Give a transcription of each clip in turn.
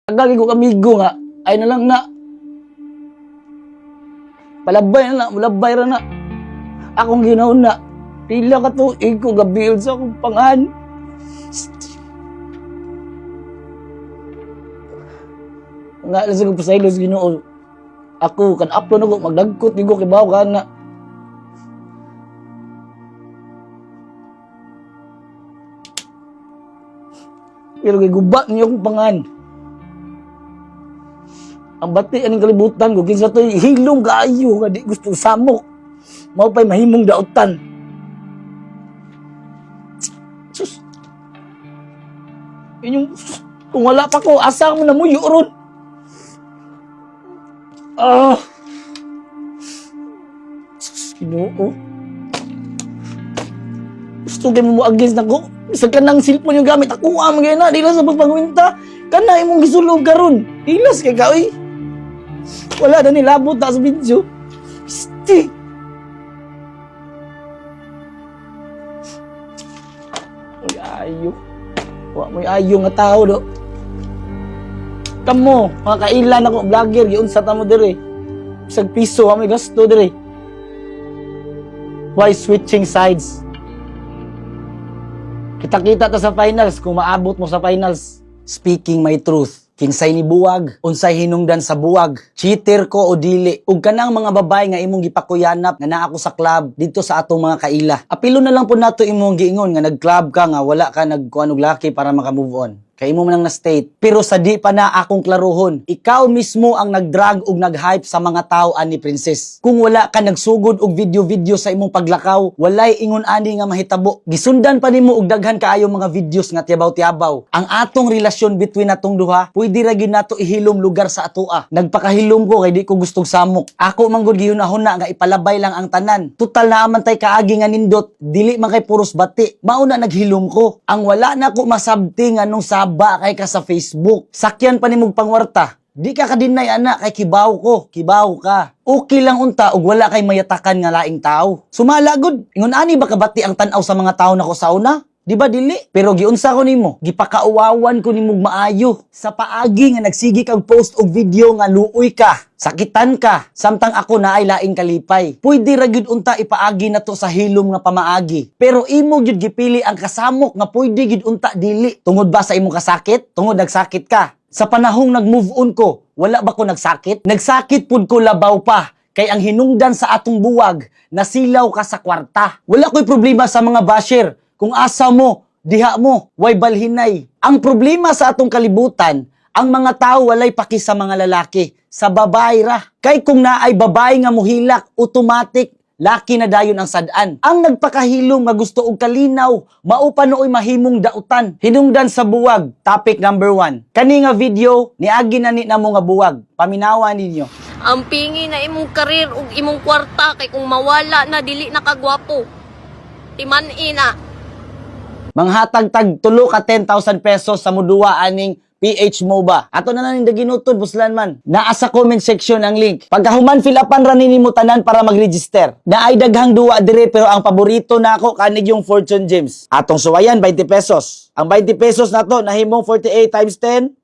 Agagi ko amigo nga, ay na lang na. Palabay na na, mulabay ra na. Akong ginaon na. Pila ka to, ko gabiil sa akong pangan. Nga lang sa pasaylos Ginoo. Ako, kan upload ako, magdagkot, di ko kibaw ka na. Pero giguba niyo akong pangan. Ang bati, aning kalibutan ko, kinsa to'y hilong kaayo, nga di gusto samok. Mao pa'y mahimong daotan. Sus. Inyong, kung wala pa ko, asa mo na mo ron. Sus, Ginoo. Gusto kayo mo against na ko. Isa ka ng cellphone yung gamit. Ako ang mga na. Dilas sa pagpagwinta. Kana imong gisulog karon. Dilas kay ka, oy. Wala na nilabot na sa video. Sti. Uy, ayo. Wa mo ayo nga tao, do. Kamo, mga kailan ako, vlogger, yun sa tamo dire. Isang piso, may gasto dire. Why switching sides? Kita-kita ta sa finals kung maabot mo sa finals. Speaking my truth. Kinsay ni buwag, unsay hinungdan sa buwag, cheater ko o dili. Ug kanang mga babay nga imong gipakuyanap nga naa ako sa club dito sa atong mga kaila. Apilo na lang po nato imong giingon nga nag-club ka nga wala ka nagkuan og laki para maka-move on. Kay imo man ang na-state. Pero sa di pa na akong klaruhon, ikaw mismo ang nag-drag ug nag-hype sa mga tao ani Princess. Kung wala ka nagsugod og video-video sa imong paglakaw, walay ingon ani nga mahitabo. Gisundan pa nimo og daghan kaayo mga videos nga tiyabaw-tiyabaw. Ang atong relasyon between natong duha, pwede ra gyud nato ihilom lugar sa atoa. Nagpakahilom ko kay di ko gustong samok. Ako man gud gihunahuna nga ipalabay lang ang tanan. Total na man tay kaagi nga nindot, dili man kay puros bati. Mao na naghilom ko. Ang wala na ko masabti nga nung ba kay ka sa Facebook. Sakyan pa nimong pangwarta. Di ka kadinay ana kay kibaw ko. Kibaw ka. Okay lang unta ug wala kay mayatakan nga laing tao. Sumala gud. Ingon ani ba kabati ang tan-aw sa mga tao nako sa una? Di ba dili? Pero giunsa ko nimo, gipakauwawan ko nimo maayo. Sa paagi nga nagsigi kag post og video nga luoy ka, sakitan ka, samtang ako na ay laing kalipay. Pwede ra gyud unta ipaagi nato sa hilom nga pamaagi. Pero imo gyud gipili ang kasamok nga pwede gyud unta dili. Tungod ba sa imong kasakit? Tungod nagsakit ka. Sa panahong nag-move on ko, wala ba ko nagsakit? Nagsakit pud ko labaw pa. Kay ang hinungdan sa atong buwag, nasilaw ka sa kwarta. Wala ko'y problema sa mga basher. Kung asa mo, diha mo, way balhinay. Ang problema sa atong kalibutan, ang mga tao walay paki sa mga lalaki, sa babae ra. Kay kung naay babae nga muhilak, automatic, laki na dayon ang sadaan. Ang nagpakahilom nga gusto og kalinaw, mao pa nooy mahimong dautan. Hinungdan sa buwag, topic number 1. Kani nga video, niagi na ni namo nga buwag. Paminawa ninyo. Ang pingi na imong karir ug imong kwarta kay kung mawala na dili na kagwapo. Timan-i na. Manghatag-tag tulo ka 10,000 pesos sa muduwa aning PH MOBA. Ato na naning daginutod, buslan man. Naa sa comment section ang link. Pagkahuman, fill upan ra ninyo tanan para mag-register. Naay daghang duwa dire pero ang paborito nako kanig yung Fortune Gems. Atong suwayan 20 pesos. Ang 20 pesos nato nahimong 48 times 10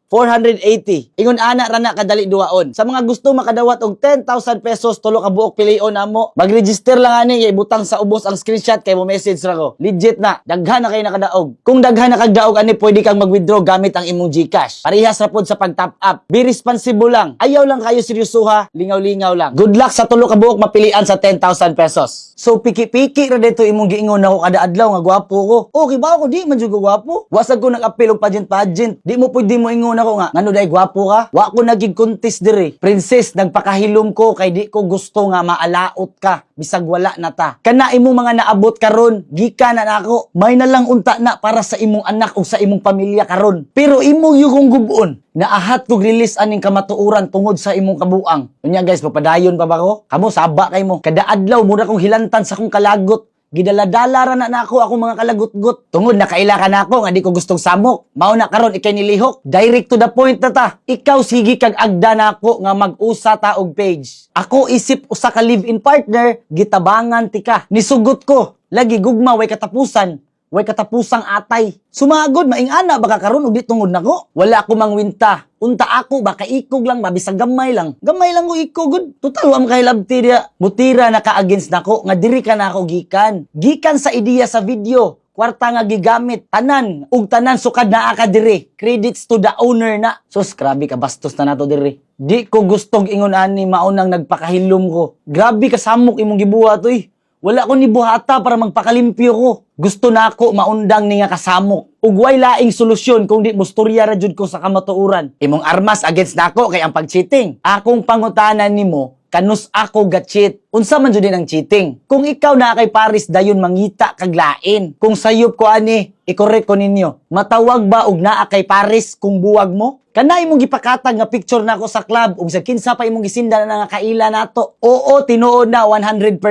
480. Ingon ana ra na kadali duwaon. Sa mga gusto makadawat og 10,000 pesos tulo ka buok pilion namo, mag-register lang ani ibutang sa ubos ang screenshot kay mo message ra ko. Legit na, daghan na kay nakadaog. Kung daghan na kagdaog ani pwede kang mag-withdraw gamit ang imong GCash. Parehas ra pod sa pag-top up. Be responsible lang. Ayaw lang kayo seryosoha, lingaw-lingaw lang. Good luck sa tulo ka buok mapilian sa 10,000 pesos. So piki-piki ra dito imong giingon ako kada adlaw nga gwapo ko. Okay ba ako di man jud gwapo? Wasag ko nag-apil og pageant. Di mo pwede mo ingon ako nga ngano day gwapo ka? Wa ko naging contest dire. Princess, nagpakahilom ko kay di ko gusto nga maalaot ka bisag wala na ta. Kana imong mga naabot karon, gika na nako. May na lang unta na para sa imong anak ug sa imong pamilya karon. Pero imong yung gubon naahat kog release aning kamatuoran tungod sa imong kabuang. Unya guys, papadayon pa ba ko? Kamo saba kay mo. Kada adlaw mura kong hilantan sa kong kalagot. Gidaladala ra na nako ako mga kalagot-got. Tungod nakaila ka nako nga di ko gustong samok. Mao na karon ikay nilihok. Direct to the point na ta. Ikaw sige kag agda nako nga mag-usa ta og page. Ako isip usa ka live-in partner, gitabangan ti ka. Nisugot ko, lagi gugma way katapusan. way katapusang atay. Sumagod, maingana, baka karon og di tungod nako. Wala ako mangwinta. Unta ako, baka ikog lang, mabisag gamay lang. Gamay lang ko ikog. Total, wam kay labti dia. Mutira na ka-against nako, nga diri ka na ako gikan. Gikan sa ideya sa video. Kwarta nga gigamit, tanan, ug tanan sukad naa ka diri. Credits to the owner na. Sus, grabe ka, bastos na nato diri. Di ko gustong ingon ani maunang nagpakahilom ko. Grabe ka samok imong gibuhat oy. Wala ko ni buhata para magpakalimpyo ko. Gusto na ako maundang ni nga kasamok. Ug way laing solusyon kung di mustorya ra jud ko sa kamatuoran. Imong armas against nako kay ang pag-cheating. Akong pangutanan nimo, kanus ako ga-cheat. Unsa man jud din ang cheating? Kung ikaw na kay Paris dayon mangita kag lain. Kung sayop ko ani, i-correct ko ninyo. Matawag ba og naa kay Paris kung buwag mo? Kana imong gipakatag nga picture nako sa club ug sa kinsa pa imong gisinda na nga kaila nato. Oo, tinuod na 100%.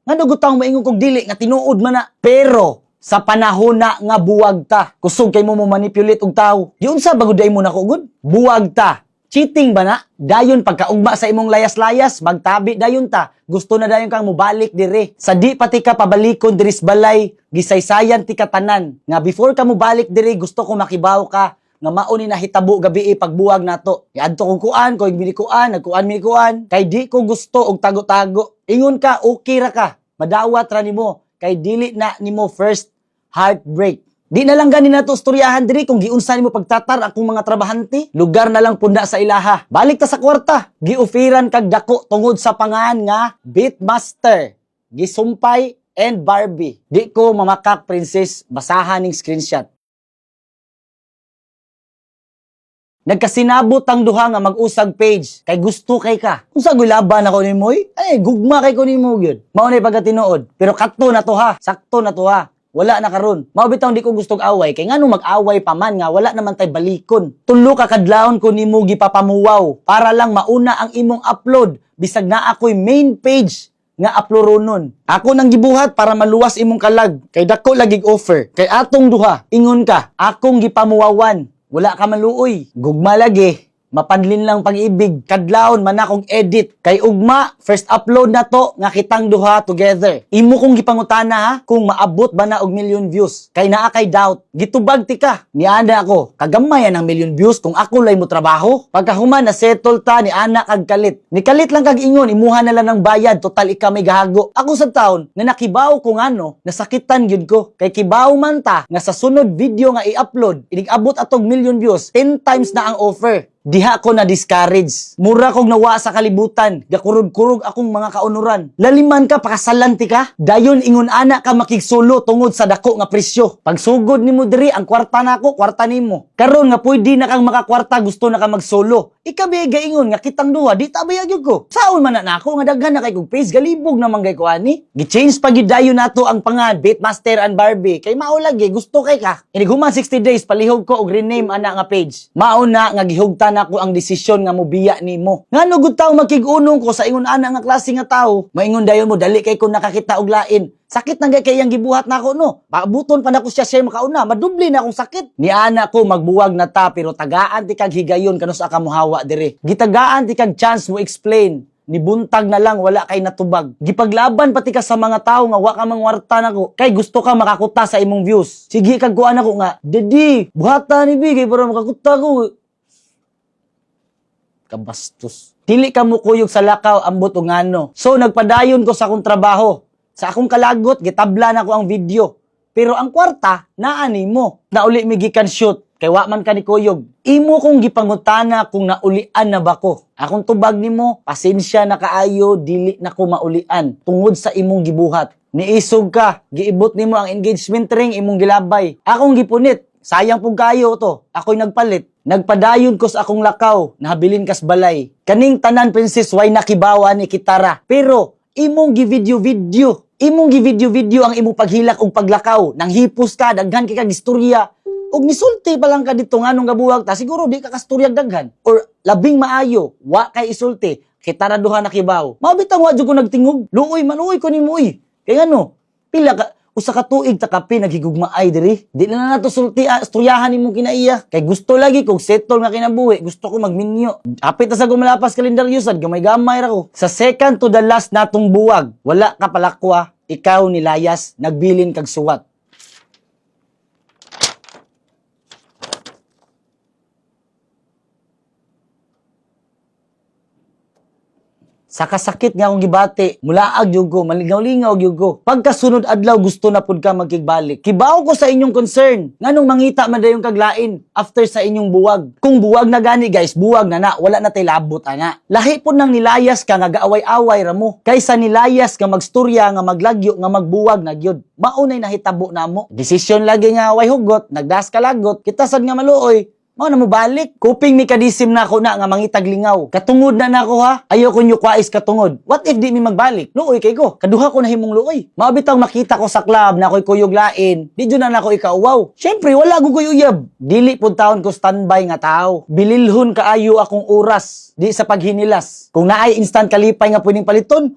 Nga nagutang maingon kog dili nga tinuod man na. Pero sa panahon na nga buwag ta, kusog kay mo manipulate og tawo. Di unsa baguday mo nako gud? Buwag ta. Cheating ba na? Dayon pagkaugma sa imong layas-layas, magtabi dayon ta. Gusto na dayon kang mubalik dire. Sa di pati ka pabalikon diris balay, gisaysayan ti katanan. Nga before ka mubalik dire, gusto ko makibaw ka nga mao ni nahitabo gabi pagbuwag nato. Iadto kong kuan, ko binikuan, nagkuan. Kay di ko gusto og tago-tago. Ingon ka, okay ra ka. Madawat ra nimo kay dili na nimo first heartbreak. Di na lang gani nato istoryahan diri kung giunsa nimo pagtatar akong mga trabahante. Lugar na lang punda sa ilaha. Balik ta sa kwarta. Giufiran kag dako tungod sa pangalan nga Beatmaster, Gisumpay and Barbie. Di ko mamakak, princess, basahan ning screenshot. Nagkasinabot ang duha nga mag-usag page kay gusto kay ka. Unsa laban ako nimo? Gugma kay ko nimo gyud. Mao nay pagkatinuod. Pero katto na to ha. Sakto na to ha. Wala na karon. Mao bitaw di ko gustong away kay ngano mag-away pa man nga wala naman tay balikon. Tulo ka kadlawon ko nimo gipapamuwaw para lang mauna ang imong upload bisag na ako'y main page nga uploadonon. Ako nang gibuhat para maluwas imong kalag kay dako lagig offer. Kay atong duha ingon ka, akong gipamuwawan. Wala ka maluoy. Gugma lagi. Mapanlin lang pag-ibig. Kadlawon man akong edit. Kay ugma, first upload na to nga kitang duha together. Imo kong gipangutana ha kung maabot ba na og million views. Kay naa kay doubt. Gitubag ti ka. Niana ako. Kagamayan ang million views kung ako lay mo trabaho. Pagkahuman na settle ta ni ana kag kalit. Ni kalit lang kag ingon imuha na lang ng bayad total ika may gahago. Ako sa taon na nakibaw ko ngano nasakitan gyud ko. Kay kibaw man ta nga sa sunod video nga i-upload inig-abot atog million views 10 times na ang offer. Diha ko na discourage. Mura kog nawa sa kalibutan. Gakurog-kurog akong mga kaunuran. Laliman ka, pakasalanti ka. Dayon ingon ana ka makigsulo tungod sa dako nga presyo. Pagsugod nimo diri ang kwarta nako, kwarta nimo. Karon nga pwede na kang makakwarta, gusto na ka magsolo. Ikabi gaingon nga kitang duha, di tabayag gyud ko. Saon man na nako nga daghan na kay kog face, galibog naman gay ko ani. Gi-change pa gyud dayon nato ang pangan Beatmaster and Barbie. Kay mao lagi gusto kay ka. Iniguman 60 days palihog ko og rename ana nga page. Mao na nga gihugtan ako ang desisyon nga mobiya nimo. Ngano gud taw makig-unong ko sa ingon ana nga klase nga tawo. Maingon dayon mo dali kay ko nakakita og lain. Sakit na kay yang gibuhat nako no. Paabuton pa nako siya makauna, madubli na akong sakit. Ni ana ko magbuwag na ta pero tagaan ti kag higayon kanus aka mohawa dire. Gitagaan ti kag chance mo explain. Ni buntag na lang wala kay natubag. Gipaglaban pati ka sa mga tawo nga wa ka mangwarta nako. Kay gusto ka makakuta sa imong views. Sige kag kuan nako nga, "Dedi, buhata ni bigay para makakuta ko." Kabastos. Dili ka mo kuyog sa lakaw ambot og ngano. So nagpadayon ko sa akong trabaho. Sa akong kalagot gitabla na ko ang video. Pero ang kwarta naa nimo. Nauli mi gikan shoot kay wa man ka ni kuyog. Imo kong gipangutana kung naulian na ba ko. Akong tubag nimo, pasensya na kaayo dili na ko maulian tungod sa imong gibuhat. Niisog ka, giibot nimo ang engagement ring imong gilabay. Akong gipunit, sayang pug kayo to. Ako'y nagpalit. Nagpadayon ko sa akong lakaw, nahabilin kas balay. Kaning tanan princess way nakibawa ni kitara. Pero imong gi-video-video. Imong gi-video-video ang imong paghilak og paglakaw. Nang hipos ka, daghan kay kag istorya. Og nisulti pa lang ka dito nganong gabuwag ta, siguro di ka kastoryag daghan. Or labing maayo, wa kay isulti. Kitara duha nakibaw. Mao bitaw wa jud ko nagtingog. Luoy manuoy ko nimo uy. Kay ano? Pila ka usa ka tuig ta kape nagigugmaay diri. Di na nato sulti istoryahan nimo kinaiya. Kay gusto lagi kog settle nga kinabuhi, gusto ko magminyo. Apit na sa gumalapas kalendaryo sad gamay-gamay ra ko. Sa second to the last natong buwag, wala ka palakwa, ikaw nilayas, nagbilin kag suwat. Sa kasakit nga akong gibati, mulaag yun ko, malingaw-lingaw yun ko. Pagkasunod adlaw, gusto na pud ka magkigbalik. Kibaw ko sa inyong concern. Nganong mangita man dayong kaglain after sa inyong buwag. Kung buwag na gani guys, buwag na wala na tay labot ana. Lahi po nang nilayas ka nga gaaway-away ra mo. Kaysa nilayas nga magstorya nga maglagyo nga magbuwag na gyud. Maunay nahitabo namo. Desisyon lagi nga way hugot, nagdas ka lagot, kita sad nga maluoy. Mao na mo balik. Kuping mikadisim na ako na nga mangitag lingaw. Katungod na nako ha. Ayaw ko nyo kwais katungod. What if di mi magbalik? Luoy kay ko. Kaduha ko na himong luoy. Mabitaw makita ko sa club na ako'y kuyog lain. Di dyan na nako ikauwaw. Syempre wala ko kuyuyab. Dili pud taon ko standby nga tao. Bililhon kaayo akong oras. Di sa paghinilas. Kung naay instant kalipay nga pwedeng paliton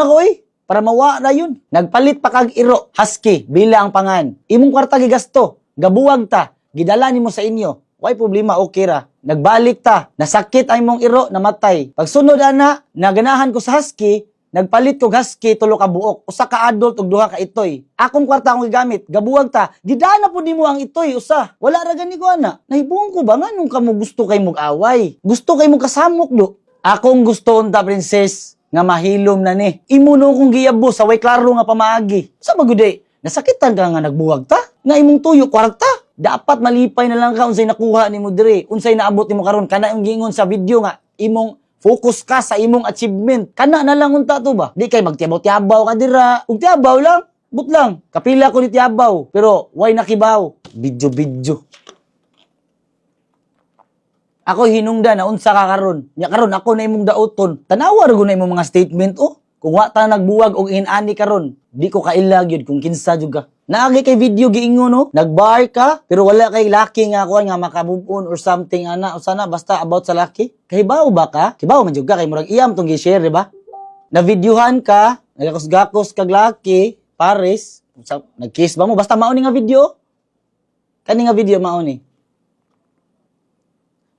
ako eh. Para mawa na yun. Nagpalit pa kag iro. Husky. Bila ang pangan. Imong kwarta gigasto. Gabuwag ta. Gidala nimo sa inyo. Why problema, okay ra. Nagbalik ta, nasakit ay mong iro, namatay. Pagsunod ana, naganahan ko sa husky, nagpalit ko husky, tulo ka buok. Usa ka adult ug duha ka itoy. Akong kwarta akong gigamit, gabuwag ta. Gidana po nimo ang itoy, usa. Wala ra gani ko ana. Nahibuong ko ba nganong kamo gusto kay mog away? Gusto kay mog kasamok do. Akong gusto unta princess nga mahilom na ni. Imuno kong giyabo sa way klaro nga pamaagi. Sa maguday, nasakitan ka nga nagbuwag ta? Nga imong tuyo kwarta? Dapat malipay na lang ka unsay nakuha nimo dire, unsay naabot nimo karon. Kana yung gingon sa video nga imong focus ka sa imong achievement. Kana na lang unta to ba? Di kay magtiabaw-tiabaw ka dira. Ug tiabaw lang, but lang. Kapila ko ni tiabaw, pero why nakibaw? Video. Ako hinungdan na unsa ka karon. Nya karon ako na imong daoton. Tanawa ra na imong mga statement oh. Kung wa ta nagbuwag og inani karon, di ko kailag yun kung kinsa jud ka. Naagi kay video giingon no, nagbar ka pero wala kay laki nga ako nga makabubon or something ana o sana basta about sa laki. Kahibaw ba ka? Kibaw man jud ka kay murag iyam tong gi-share di ba? Na videohan ka, nagakos-gakos kag laki, pares, nag-kiss ba mo basta mao ni nga video? Kani nga video mao ni.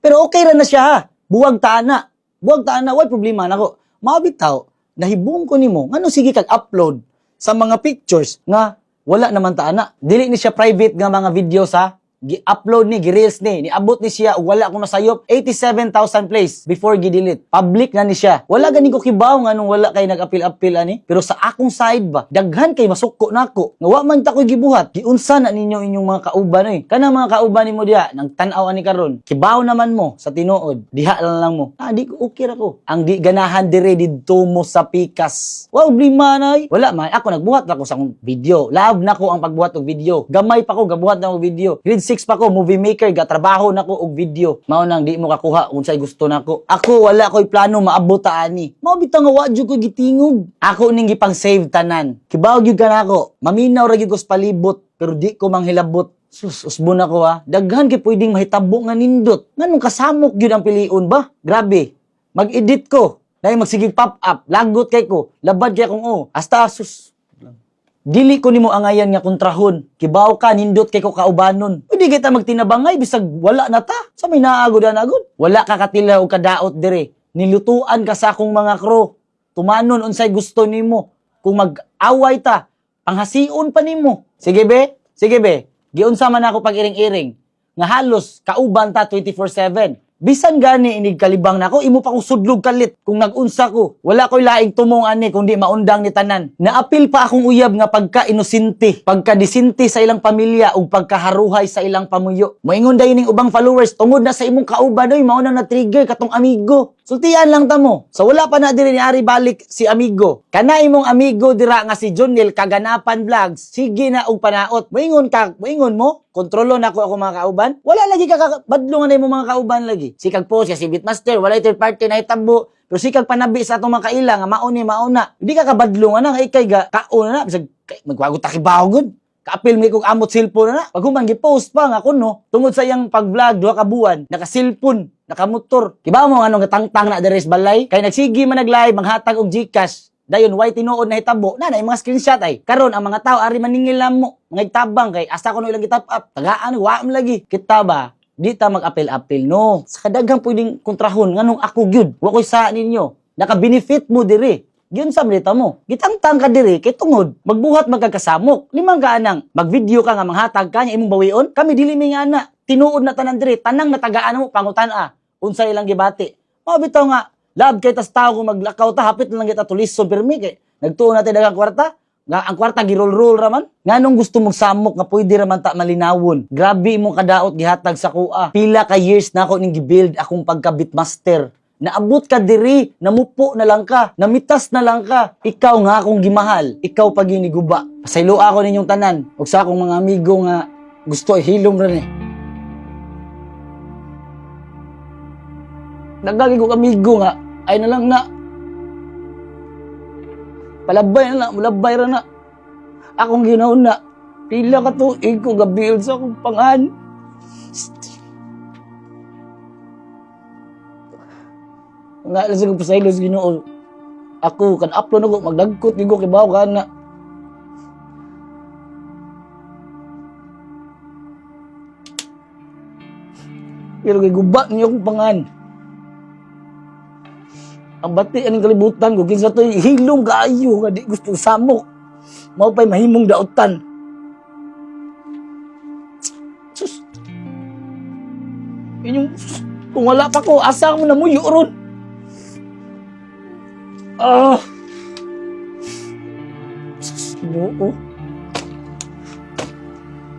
Pero okay ra na siya ha. Buwag ta ana. Why problema nako. Mabitaw nahibong ko nimo ngano sige kag upload sa mga pictures nga wala naman ta ana. Dili ni siya private nga mga video sa gi-upload ni, gi-reels ni. Niabot ni siya ug wala ko masayop 87,000 plays before gi-delete. Public na ni siya. Wala gani ko kibaw nga nung wala kay nag-apil-apil ani. Pero sa akong side ba, daghan kay masuko nako. Nga wa man ta koy gibuhat. Giunsa na ninyo inyong mga kauban oy. Kana mga kauban nimo diha nang tan-aw ani karon. Kibaw naman mo sa tinuod. Diha lang mo. Di ko okay ra ko. Ang di ganahan dire didto mo sa pikas. Wow, problema nay. Wala man ako nagbuhat ra ko sa akong video. Love nako ang pagbuhat og video. Gamay pa ko gabuhat na og video. Grade 6 pa ko, movie maker, gatrabaho na ko og video. Mao nang di mo kakuha kung say gusto nako. Ako wala ko'y plano maabot ta ani. Mao bitaw nga wa jud ko gitingog. Ako ning gipang save tanan. Kibaw gyud kanako. Maminaw ra gyud ko sa palibot pero di ko manghilabot. Sus, usbon ako ha. Daghan kay pwedeng mahitabo nga nindot. Nganong kasamok gyud ang piliun ba? Grabe. Mag-edit ko. Dahil magsigig pop up. Lagot kay ko. Labad kay akong Hasta sus. Dili ko nimo angayan nga kontrahon. Kibaw ka nindot kay ko kaubanon. Pwede kita magtinabangay bisag wala na ta. Sa may naagod na agod. Wala ka katila o kadaot dire. Nilutuan ka sa akong mga crew. Tumanon unsay gusto nimo. Kung mag-away ta, panghasiun pa nimo. Sige be. Giunsa man ako pag iring-iring. Nga halos kauban ta 24/7. Bisan gani inig kalibang nako, imo pa ko sudlog kalit kung nagunsa ko. Wala ko'y laing tumong ani kung di maundang ni tanan. Naapil pa akong uyab nga pagka-inosente, pagka-disinti sa ilang pamilya ug pagkaharuhay sa ilang pamuyo. Moingon dayon ning ubang followers tungod na sa imong kauban oy mao na na-trigger katong amigo. Sultian lang ta mo. So wala pa na diri ni ari balik si amigo. Kana imong amigo dira nga si Jonel Kaganapan Vlogs. Sige na og panaot. Moingon mo? Kontrolo na ako mga kauban. Wala lagi ka badlongan na imong mga kauban lagi. Sikag post si Beatmaster, wala third party na itabo. Pero sikag panabi sa atong mga kaila nga mauna. Hindi ka kabadlongan na kay ga kaon na bisag magwago ta kibaw gud. Kaapil mi kog amot cellphone na. Pag human gi-post pa nga kuno tungod sa iyang pag-vlog duha ka buwan, naka-cellphone, naka-motor. Kibaw mo nga anong tangtang na deres balay kay nagsigi man nag-live manghatag og GCash. Dayon why tinuod na hitabo na yung mga screenshot ay karon ang mga tao ari maningil mo mga tabang kay asa ko no ilang gitap up tagaan wa am lagi kita ba di ta mag-apil-apil no sa kadaghang pwedeng kontrahon nganong ako gyud wa koy sa ninyo naka-benefit mo diri gyud sa malita mo gitangtang ka diri kay tungod magbuhat magkakasamok limang ka anang magvideo ka nga manghatag ka nya imong bawion kami dili mi nga ana tinuod na tanan diri tanang natagaan mo pangutan unsay ilang gibati mao bitaw nga Lab kay tas tao kung maglakaw ta hapit na lang kita tuliso pirmi kay nagtuon natin dagang kwarta. Nga ang kwarta girol-roll raman. Nganong gusto mong samok nga pwede raman ta malinawon. Grabe imong kadaot gihatag sa kuha. Pila ka years na ako ning gibuild akong pagka-beatmaster. Naabot ka diri, namupo na lang ka, namitas na lang ka. Ikaw nga akong gimahal, ikaw pag giniguba. Pasaylo ako ninyong tanan, ug sa akong mga amigo nga gusto ihilom rin eh. Nagdagi ko amigo nga, ay na lang na. Palabay na na, mulabay ra na. Akong ginaon na, pila ka tuig ko gabiol sa akong pangan. Nga lang sa pasaylo sa Ginoo. Ako kan upload ako magdagkot gigo kay bawo kana. Pero kay guba niyo akong pangan. Ang bati aning kalibutan ko kinsa toy hilom kaayo nga di gusto samok. Mao pay mahimong daotan. Sus. Inyong kung wala pa ko asa mo na mo ron. Oo.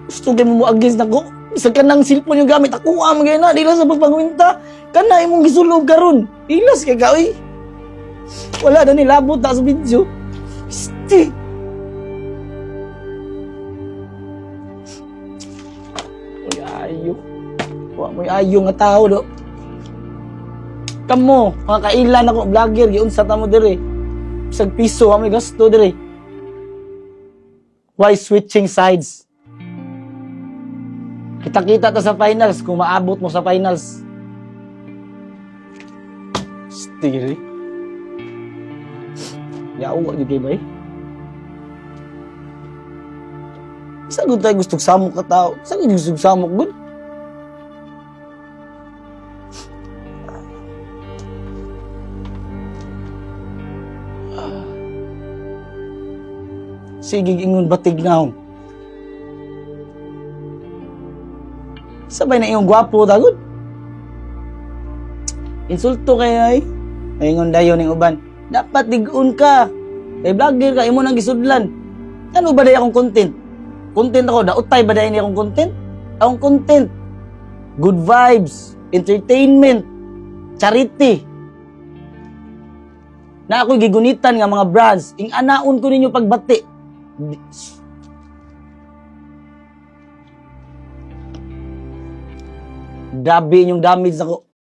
Gusto kayo mo against na ko. Sa kanang cellphone yung gamit. Ako amagay na. Di lang sa pagpagwinta. Kana imong gisulog karon. Ilas kay ka, oy. Wala na nilabot na sa video. Sti. Uy, ayo. Wa mo ayo nga tao, do. Kamo, mga kailan ako, vlogger, giunsa ta mo dire. Isang piso, may gasto dire. Why switching sides? Kita-kita ta sa finals, kung maabot mo sa finals. Stiri. Yawa, di kayo ba eh? Isa gud tayo gusto samok ka tao. Isa gud gusto samok gud. Sige, ingon batig na akong. Sabay na iyong gwapo, tagod. Insulto kayo ay. Ingon dayon ng uban. Dapat digun ka. Kay vlogger ka, imo nang gisudlan. Ano ba day akong content? Content ako, daotay ba day ni akong content? Akong content. Good vibes, entertainment, charity. Na ako'y gigunitan nga mga brands. Ing anaon ko ninyo pagbati. Grabe yung damage ako.